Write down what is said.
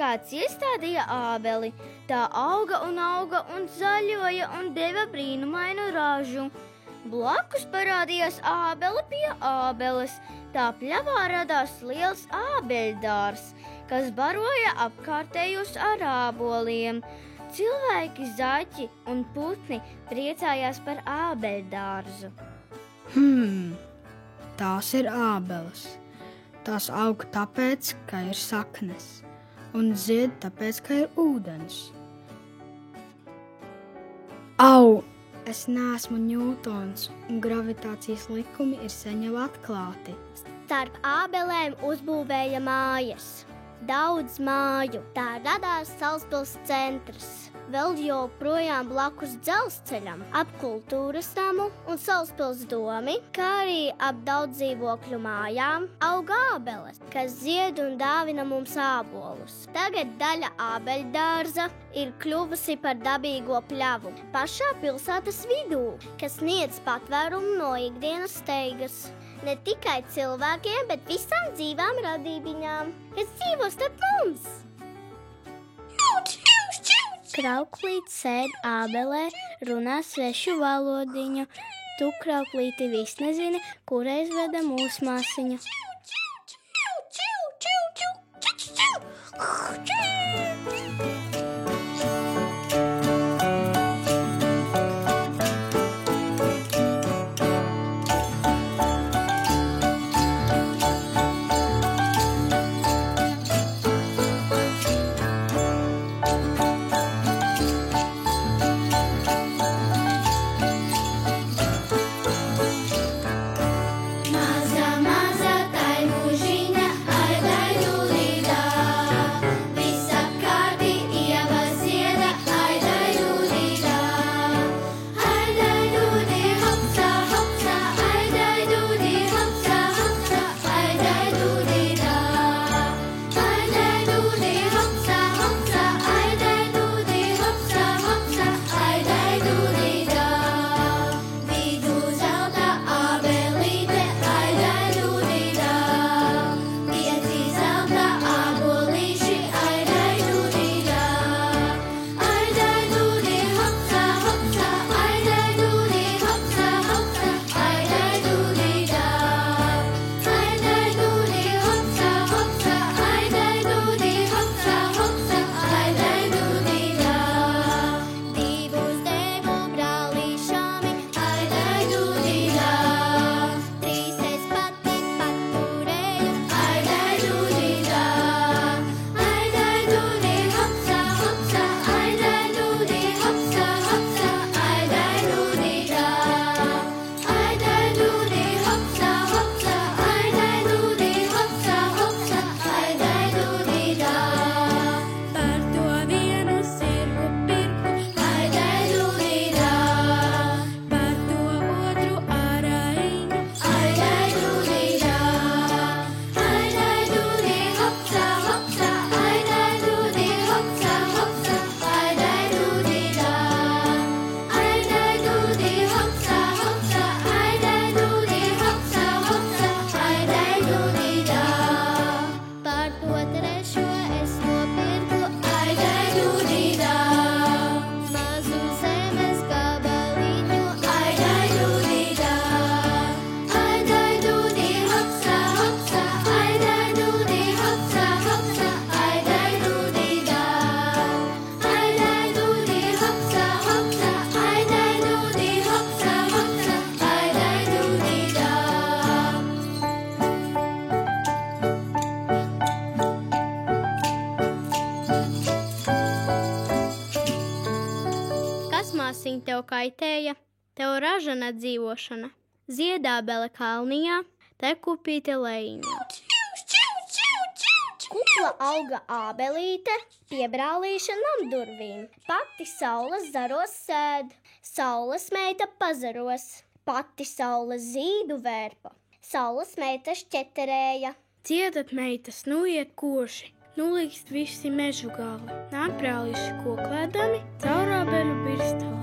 Kāds iestādīja ābeli, tā auga un zaļoja un deva brīnumainu ražu. Blakus parādījās ābele pie ābeles, tā pļavā radās liels ābeļdārs, kas baroja apkārtējos ar āboliem. Cilvēki, zaķi un putni priecājās par ābeļdārzu. Tās ir ābeles. Tās aug tāpēc, ka ir saknes. Un zied tāpēc, ka ir ūdens. Au! Es neesmu Ņūtons, un gravitācijas likumi ir sen jau atklāti. Starp ābelēm uzbūvēja mājas. Daudz māju. Tā radās Salaspils centrs. Vēl joprojām blakus dzelzceļam, ap kultūras namu un Salaspils domi, kā arī ap daudz dzīvokļu mājām, aug ābeles, kas zied un dāvina mums ābolus. Tagad daļa ābeļdārza ir kļuvusi par dabīgo pļavu pašā pilsētas vidū, kas sniedz patvērumu no ikdienas steigas. Ne tikai cilvēkiem, bet visām dzīvām radībiņām, kas dzīvo starp mums. Krauklīte sēd ābelē, runā svešu valodiņu. Tu, Krauklīti, viss nezini, kureiz veda mūsu māsiņu. Tev kaitēja, tev ražana dzīvošana. Ziedābele kalniņā, te kupīte lejiņā. Kupla auga ābelīte, pie brālīša namdurvīm. Pati saules zaros sēd, saules meita pazaros. Pati saules zīdu vērpa, saules meita šķeterēja. Dziedat, meitas, nu iet koši, nu līkst visi mežu gali. Nāk brālīši koklēdami, caur ābeļu birstali.